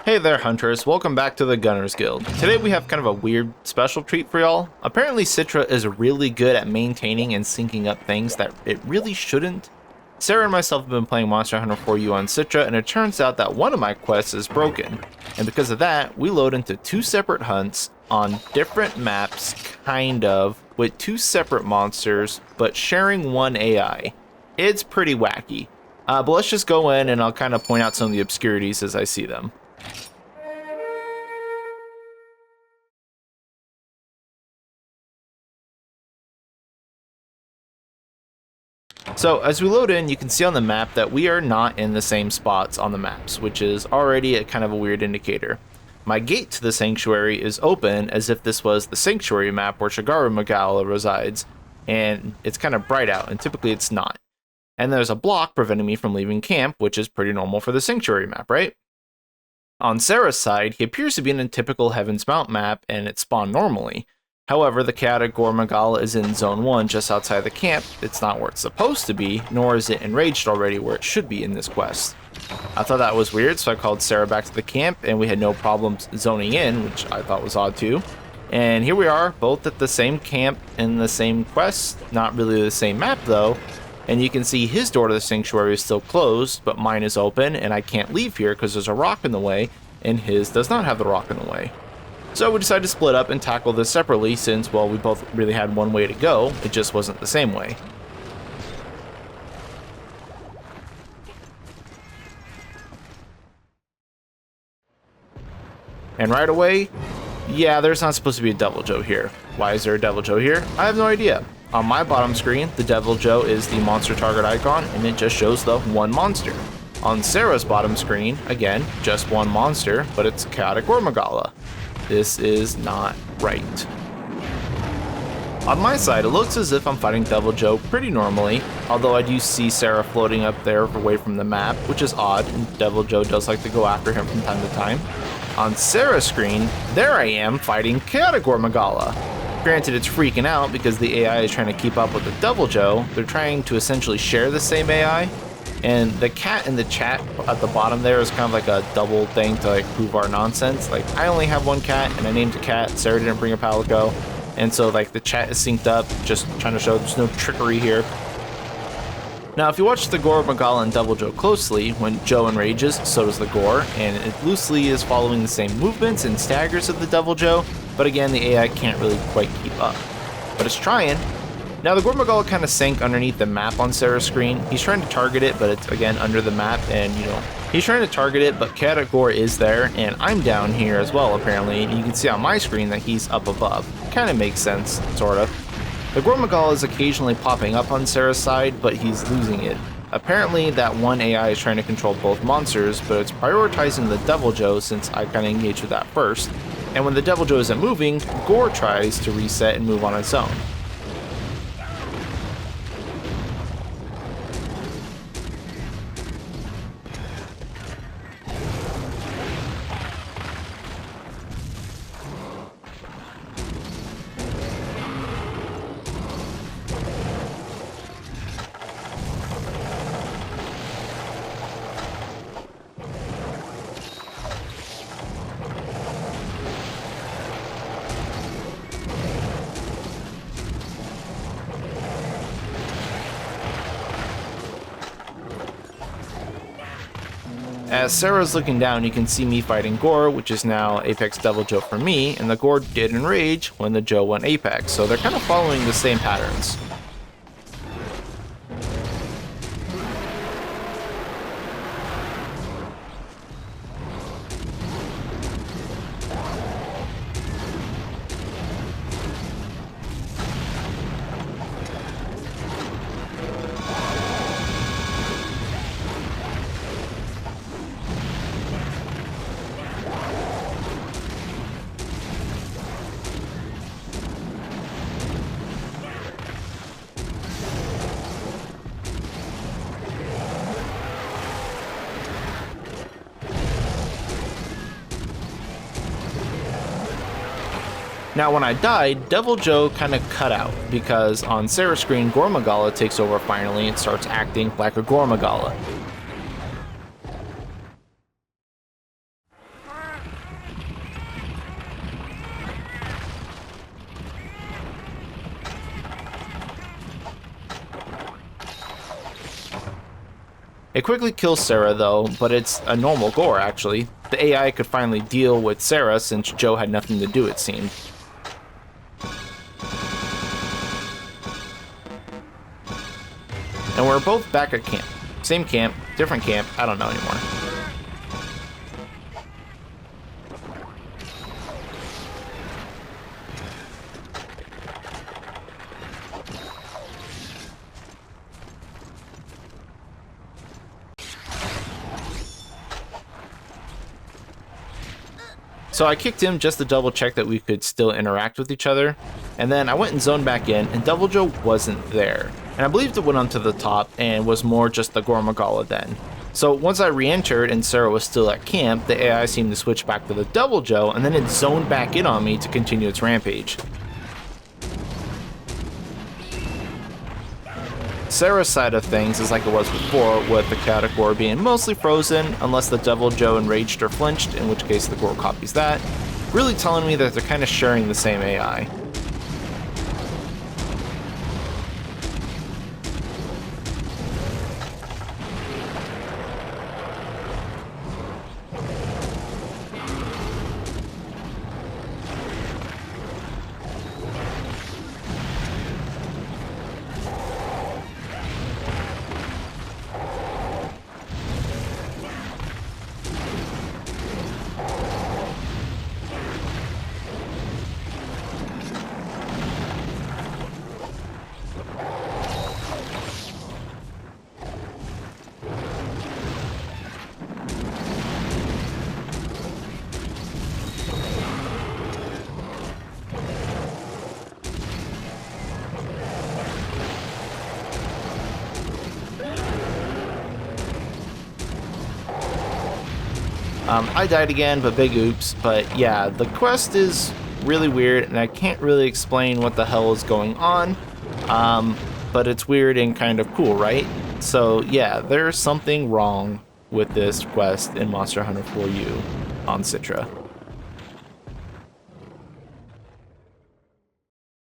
Hey there hunters, welcome back to the Gunners Guild. Today we have kind of a weird special treat for y'all. Apparently Citra is really good at maintaining and syncing up things that it really shouldn't. Cera and myself have been playing Monster Hunter for you on Citra, and it turns out that one of my quests is broken. And because of that, we load into two separate hunts on different maps, kind of, with two separate monsters, but sharing one AI. It's pretty wacky. But let's just go in and I'll kind of point out some of the obscurities as I see them. So as we load in, you can see on the map that we are not in the same spots on the maps, which is already a kind of a weird indicator. My gate to the sanctuary is open as if this was the sanctuary map where Shigaru Magala resides, and it's kind of bright out, and typically it's not. And there's a block preventing me from leaving camp, which is pretty normal for the sanctuary map, right? On Cera's side, he appears to be in a typical Heaven's Mount map, and it spawned normally. However, the chaotic Gore Magala is in Zone 1 just outside the camp. It's not where it's supposed to be, nor is it enraged already where it should be in this quest. I thought that was weird, so I called Cera back to the camp, and we had no problems zoning in, which I thought was odd too. And here we are, both at the same camp in the same quest, not really the same map though. And you can see his door to the sanctuary is still closed, but mine is open, and I can't leave here because there's a rock in the way, and his does not have the rock in the way. So we decided to split up and tackle this separately since, well, we both really had one way to go, it just wasn't the same way. And right away, yeah, there's not supposed to be a Devil Joe here. Why is there a Devil Joe here? I have no idea. On my bottom screen, the Devil Joe is the monster target icon, and it just shows the one monster. On Cera's bottom screen, again, just one monster, but it's Chaotic Gore Magala. This is not right. On my side, it looks as if I'm fighting Devil Joe pretty normally, although I do see Cera floating up there away from the map, which is odd, and Devil Joe does like to go after him from time to time. On Cera's screen, there I am fighting Chaotic Gore Magala. Granted, it's freaking out because the AI is trying to keep up with the Devil Joe. They're trying to essentially share the same AI, and the cat in the chat at the bottom there is kind of like a double thing to like prove our nonsense. Like, I only have one cat and I named a cat. Cera didn't bring a Palico. And so like the chat is synced up, just trying to show there's no trickery here. Now, if you watch the Gore Magala and Devil Joe closely, when Joe enrages, so does the Gore, and it loosely is following the same movements and staggers of the Devil Joe, but again, the AI can't really quite keep up. But it's trying. Now, the Gore Magala kind of sank underneath the map on Cera's screen. He's trying to target it, but it's, again, under the map, and, you know, he's trying to target it, but Chaotic Gore is there, and I'm down here as well, apparently, and you can see on my screen that he's up above. Kind of makes sense, sort of. The Gore Magala is occasionally popping up on Cera's side, but he's losing it. Apparently, that one AI is trying to control both monsters, but it's prioritizing the Devil Joe since I kind of engaged with that first. And when the Devil Joe isn't moving, Gore tries to reset and move on its own. As Cera's looking down, you can see me fighting Gore, which is now Apex Devil Joe for me, and the Gore did enrage when the Joe went Apex, so they're kind of following the same patterns. Now, when I died, Devil Joe kind of cut out, because on Cera's screen, Gore Magala takes over finally and starts acting like a Gore Magala. It quickly kills Cera though, but it's a normal gore actually. The AI could finally deal with Cera since Joe had nothing to do, it seemed. And we're both back at camp. Same camp, different camp, I don't know anymore. So I kicked him just to double check that we could still interact with each other, and then I went and zoned back in, and Devil Joe wasn't there. And I believed it went onto the top and was more just the Gormagala then. So once I re-entered and Cera was still at camp, the AI seemed to switch back to the Devil Joe, and then it zoned back in on me to continue its rampage. Cera's side of things is like it was before, with the chaotic gore being mostly frozen, unless the Devil Joe enraged or flinched, in which case the gore copies that, really telling me that they're kind of sharing the same AI. I died again, but big oops. But yeah, the quest is really weird, and I can't really explain what the hell is going on. But it's weird and kind of cool, right? So yeah, there's something wrong with this quest in Monster Hunter 4U on Citra.